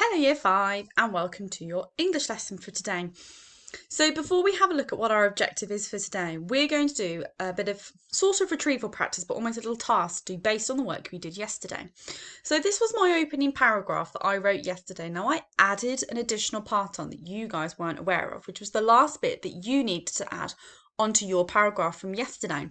Hello Year 5 and welcome to your English lesson for today. So before we have a look at what our objective is for today, we're going to do a bit of sort of retrieval practice, but almost a little task to do based on the work we did yesterday. So this was my opening paragraph that I wrote yesterday. Now I added an additional part on that you guys weren't aware of, which was the last bit that you needed to add onto your paragraph from yesterday.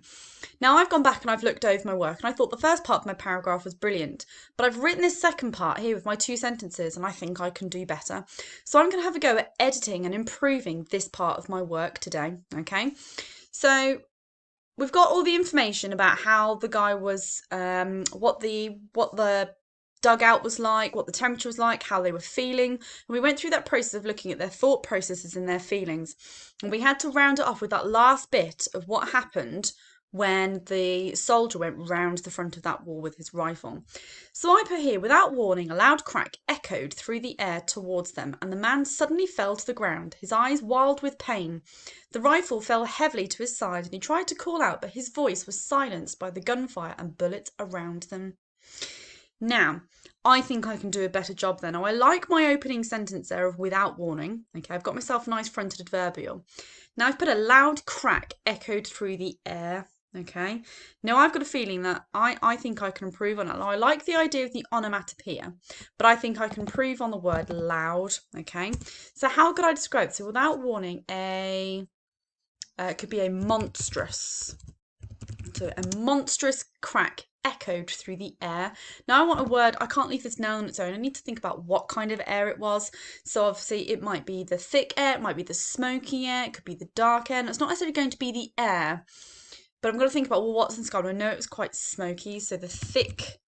Now I've gone back and I've looked over my work and I thought the first part of my paragraph was brilliant, but I've written this second part here with my 2 sentences and I think I can do better. So I'm going to have a go at editing and improving this part of my work today, okay? So we've got all the information about how the guy was, what the dugout was like, what the temperature was like, how they were feeling. And we went through that process of looking at their thought processes and their feelings. And we had to round it off with that last bit of what happened when the soldier went round the front of that wall with his rifle. So I put here, without warning, a loud crack echoed through the air towards them, and the man suddenly fell to the ground, his eyes wild with pain. The rifle fell heavily to his side, and he tried to call out, but his voice was silenced by the gunfire and bullets around them. Now, I think I can do a better job there. Now, I like my opening sentence there of without warning. Okay, I've got myself a nice fronted adverbial. Now, I've put a loud crack echoed through the air. Okay, now I've got a feeling that I think I can improve on it. Now, I like the idea of the onomatopoeia, but I think I can improve on the word loud. Okay, so how could I describe it? So, without warning, it could be a monstrous. So, a monstrous crack echoed through the air. Now I want a word, I can't leave this noun on its own. I need to think about what kind of air it was. So obviously it might be the thick air, it might be the smoky air, it could be the dark air. And it's not necessarily going to be the air, but I'm going to think about, well, what's in the sky? I know it was quite smoky, so the thick,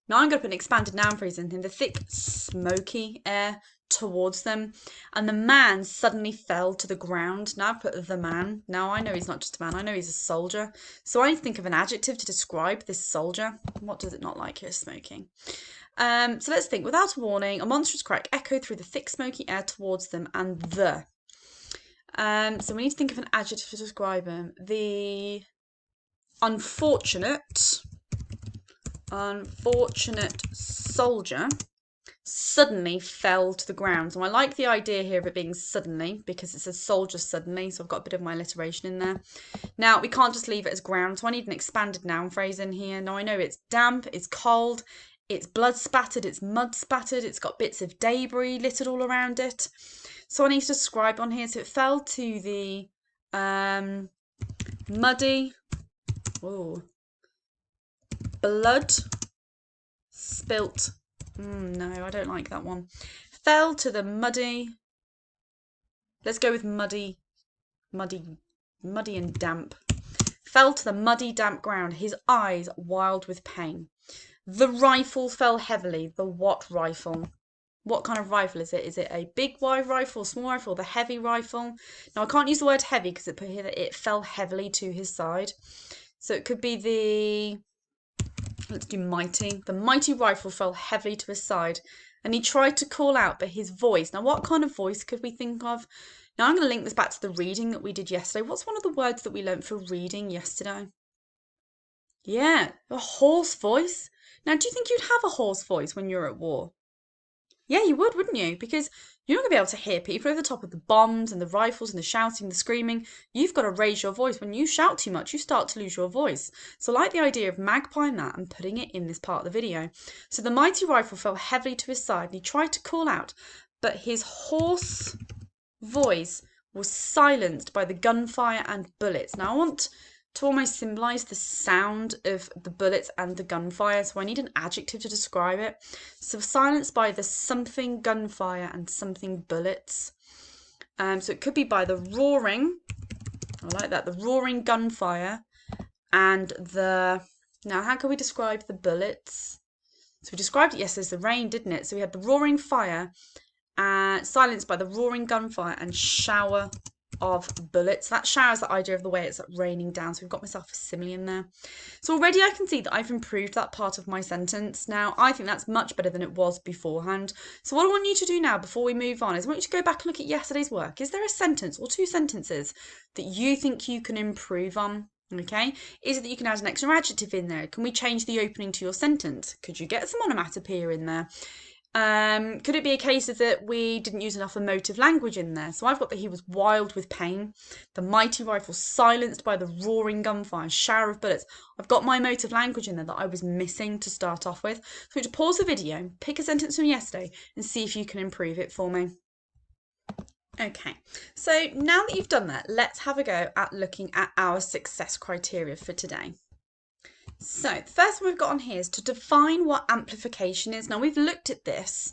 now I'm going to put an expanded noun phrase in here, the thick smoky air towards them, and the man suddenly fell to the ground. Now I put the man. Now I know he's not just a man, I know he's a soldier. So I need to think of an adjective to describe this soldier. What does it not like here? Smoking. So let's think. Without a warning, a monstrous crack echoed through the thick smoky air towards them, and the. So we need to think of an adjective to describe him. The unfortunate soldier suddenly fell to the ground. So I like the idea here of it being suddenly because it says soldier suddenly, so I've got a bit of my alliteration in there. Now we can't just leave it as ground, so I need an expanded noun phrase in here. Now I know it's damp, it's cold, it's blood spattered, it's mud spattered, it's got bits of debris littered all around it. So I need to describe on here. So it fell to the muddy, blood spilt. No, I don't like that one. Fell to the muddy. Let's go with muddy and damp. Fell to the muddy, damp ground, his eyes wild with pain. The rifle fell heavily. The what rifle? What kind of rifle is it? Is it a big wide rifle, small rifle, the heavy rifle? Now I can't use the word heavy because it put here that it fell heavily to his side. So it could be the, let's do mighty. The mighty rifle fell heavily to his side, and he tried to call out, but his voice. Now, what kind of voice could we think of? Now, I'm going to link this back to the reading that we did yesterday. What's one of the words that we learnt for reading yesterday? Yeah, a hoarse voice. Now, do you think you'd have a hoarse voice when you're at war? Yeah, you would, wouldn't you? Because you're not going to be able to hear people over the top of the bombs and the rifles and the shouting, the screaming. You've got to raise your voice. When you shout too much, you start to lose your voice. So I like the idea of magpieing that and putting it in this part of the video. So the mighty rifle fell heavily to his side and he tried to call out, but his hoarse voice was silenced by the gunfire and bullets. Now I want to almost symbolise the sound of the bullets and the gunfire, so I need an adjective to describe it. So silenced by the something gunfire and something bullets. So it could be by the roaring, I like that, the roaring gunfire and the, now how can we describe the bullets? So we described it yesterday as the rain, didn't it? So we had the roaring fire, silenced by the roaring gunfire and shower of bullets. That shower is the idea of the way it's like raining down. So we've got myself a simile in there. So already I can see that I've improved that part of my sentence. Now I think that's much better than it was beforehand. So what I want you to do now before we move on is I want you to go back and look at yesterday's work. Is there a sentence or 2 sentences that you think you can improve on? Okay, is it that you can add an extra adjective in there? Can we change the opening to your sentence? Could you get some onomatopoeia in there? Could it be a case of that we didn't use enough emotive language in there? So I've got that he was wild with pain, the mighty rifle silenced by the roaring gunfire, shower of bullets. I've got my emotive language in there that I was missing to start off with. So to pause the video, pick a sentence from yesterday and see if you can improve it for me. Okay, so now that you've done that, let's have a go at looking at our success criteria for today. So the first one we've got on here is to define what amplification is. Now we've looked at this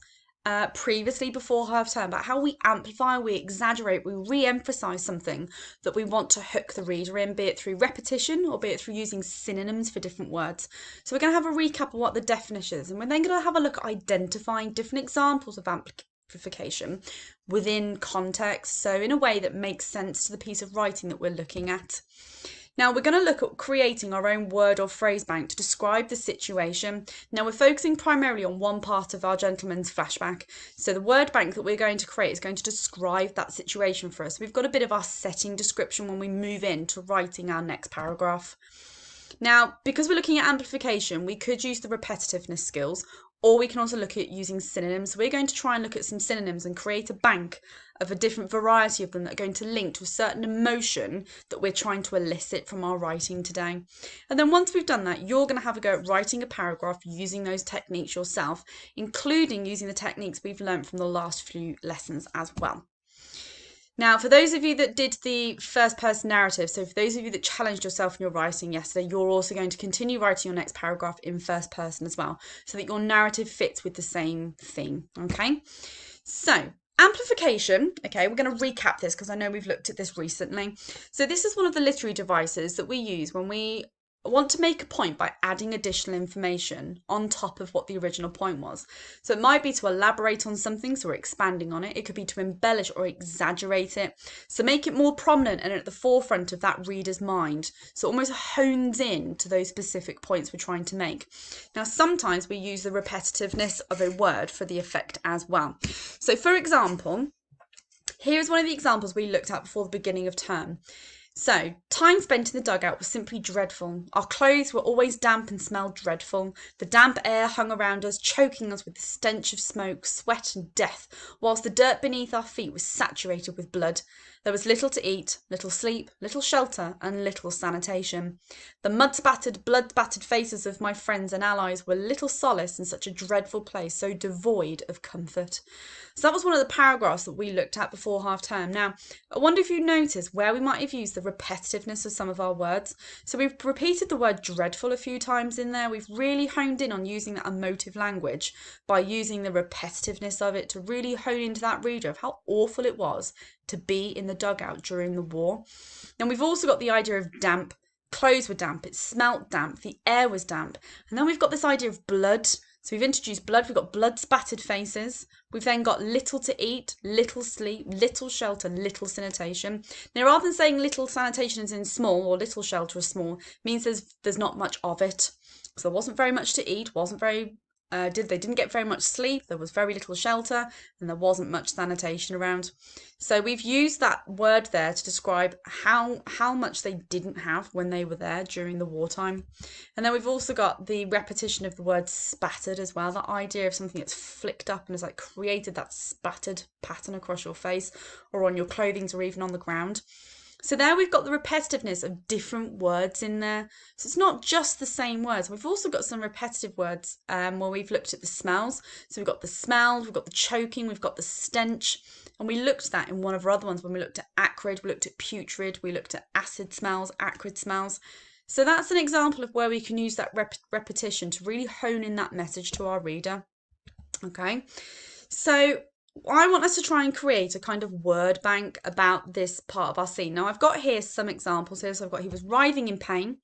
previously before half term about how we amplify, we exaggerate, we re-emphasize something that we want to hook the reader in, be it through repetition or be it through using synonyms for different words. So we're going to have a recap of what the definition is, and we're then going to have a look at identifying different examples of amplification within context, so in a way that makes sense to the piece of writing that we're looking at. Now we're going to look at creating our own word or phrase bank to describe the situation. Now we're focusing primarily on one part of our gentleman's flashback. So the word bank that we're going to create is going to describe that situation for us. We've got a bit of our setting description when we move into writing our next paragraph. Now, because we're looking at amplification, we could use the repetitiveness skills, or we can also look at using synonyms. So we're going to try and look at some synonyms and create a bank of a different variety of them that are going to link to a certain emotion that we're trying to elicit from our writing today. And then once we've done that, you're going to have a go at writing a paragraph using those techniques yourself, including using the techniques we've learned from the last few lessons as well. Now, for those of you that did the first person narrative, so for those of you that challenged yourself in your writing yesterday, you're also going to continue writing your next paragraph in first person as well, so that your narrative fits with the same theme, okay? So, amplification, okay, we're going to recap this because I know we've looked at this recently. So this is one of the literary devices that we use when we want to make a point by adding additional information on top of what the original point was. So it might be to elaborate on something, so we're expanding on it. It could be to embellish or exaggerate it. So make it more prominent and at the forefront of that reader's mind. So it almost hones in to those specific points we're trying to make. Now, sometimes we use the repetitiveness of a word for the effect as well. So for example, here's one of the examples we looked at before the beginning of term. So, time spent in the dugout was simply dreadful. Our clothes were always damp and smelled dreadful. The damp air hung around us, choking us with the stench of smoke, sweat and death, whilst the dirt beneath our feet was saturated with blood. There was little to eat, little sleep, little shelter, and little sanitation. The mud-spattered, blood-spattered faces of my friends and allies were little solace in such a dreadful place, so devoid of comfort. So that was one of the paragraphs that we looked at before half term. Now, I wonder if you noticed where we might have used the repetitiveness of some of our words. So we've repeated the word dreadful a few times in there. We've really honed in on using that emotive language by using the repetitiveness of it to really hone into that reader of how awful it was to be in the dugout during the war. And we've also got the idea of damp. Clothes were damp, it smelt damp, the air was damp. And then we've got this idea of blood. So we've introduced blood, we've got blood spattered faces. We've then got little to eat, little sleep, little shelter, little sanitation. Now, rather than saying little sanitation is in small or little shelter is small, means there's not much of it. So there wasn't very much to eat, they didn't get very much sleep, there was very little shelter, and there wasn't much sanitation around. So we've used that word there to describe how much they didn't have when they were there during the wartime. And then we've also got the repetition of the word spattered as well, that idea of something that's flicked up and has like created that spattered pattern across your face or on your clothing or even on the ground. So there we've got the repetitiveness of different words in there. So it's not just the same words. We've also got some repetitive words where we've looked at the smells. So we've got the smell, we've got the choking, we've got the stench. And we looked at that in one of our other ones when we looked at acrid, we looked at putrid, we looked at acid smells, acrid smells. So that's an example of where we can use that repetition to really hone in that message to our reader. Okay, so I want us to try and create a kind of word bank about this part of our scene. Now, I've got here some examples here. So I've got, he was writhing in pain,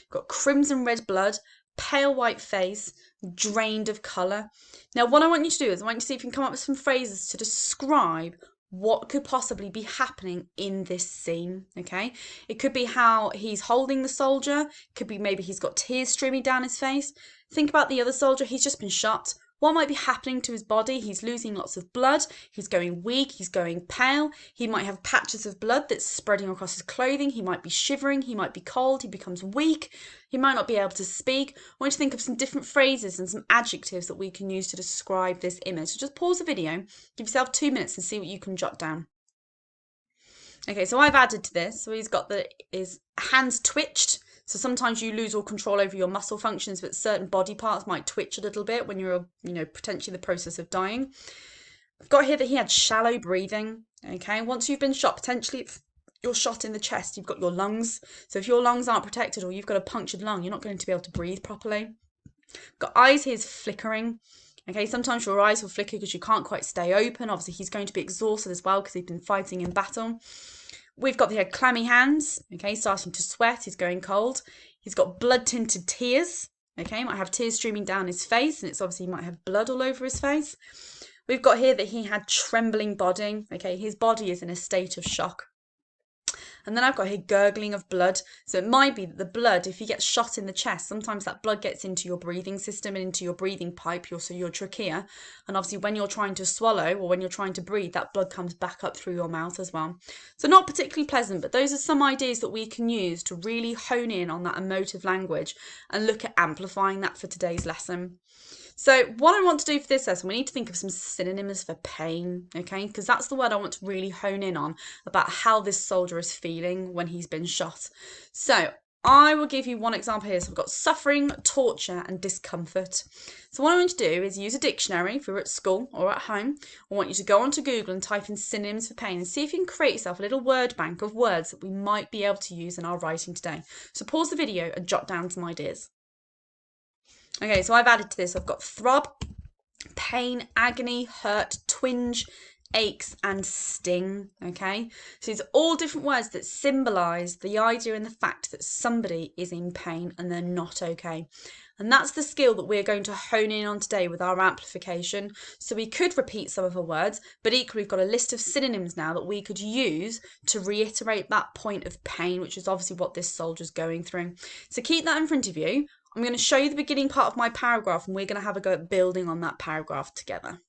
got crimson red blood, pale white face, drained of colour. Now, what I want you to do is I want you to see if you can come up with some phrases to describe what could possibly be happening in this scene, okay? It could be how he's holding the soldier. It could be maybe he's got tears streaming down his face. Think about the other soldier. He's just been shot. what might be happening to his body. He's losing lots of blood, he's going weak, he's going pale, he might have patches of blood that's spreading across his clothing, he might be shivering, he might be cold, he becomes weak, he might not be able to speak. I want you to think of some different phrases and some adjectives that we can use to describe this image. So just pause the video, give yourself 2 minutes and see what you can jot down. Okay, so I've added to this. So he's got his hands twitched. So sometimes you lose all control over your muscle functions, but certain body parts might twitch a little bit when you're, potentially in the process of dying. I've got here that he had shallow breathing. Okay, once you've been shot, potentially if you're shot in the chest, you've got your lungs. So if your lungs aren't protected or you've got a punctured lung, you're not going to be able to breathe properly. Got eyes here's flickering. Okay, sometimes your eyes will flicker because you can't quite stay open. Obviously, he's going to be exhausted as well because he's been fighting in battle. We've got the clammy hands, okay, starting to sweat. He's going cold. He's got blood-tinted tears, okay, he might have tears streaming down his face, and it's obviously he might have blood all over his face. We've got here that he had trembling body, okay, his body is in a state of shock. And then I've got here gurgling of blood. So it might be that the blood, if you get shot in the chest, sometimes that blood gets into your breathing system and into your breathing pipe, so your trachea. And obviously when you're trying to swallow or when you're trying to breathe, that blood comes back up through your mouth as well. So not particularly pleasant, but those are some ideas that we can use to really hone in on that emotive language and look at amplifying that for today's lesson. So what I want to do for this lesson, we need to think of some synonyms for pain, okay? Because that's the word I want to really hone in on about how this soldier is feeling when he's been shot. So I will give you one example here. So we've got suffering, torture, and discomfort. So what I want you to do is use a dictionary if you're at school or at home. I want you to go onto Google and type in synonyms for pain and see if you can create yourself a little word bank of words that we might be able to use in our writing today. So pause the video and jot down some ideas. Okay, so I've added to this, I've got throb, pain, agony, hurt, twinge, aches, and sting, okay? So these are all different words that symbolise the idea and the fact that somebody is in pain and they're not okay. And that's the skill that we're going to hone in on today with our amplification. So we could repeat some of the words, but equally we've got a list of synonyms now that we could use to reiterate that point of pain, which is obviously what this soldier's going through. So keep that in front of you. I'm going to show you the beginning part of my paragraph and we're going to have a go at building on that paragraph together.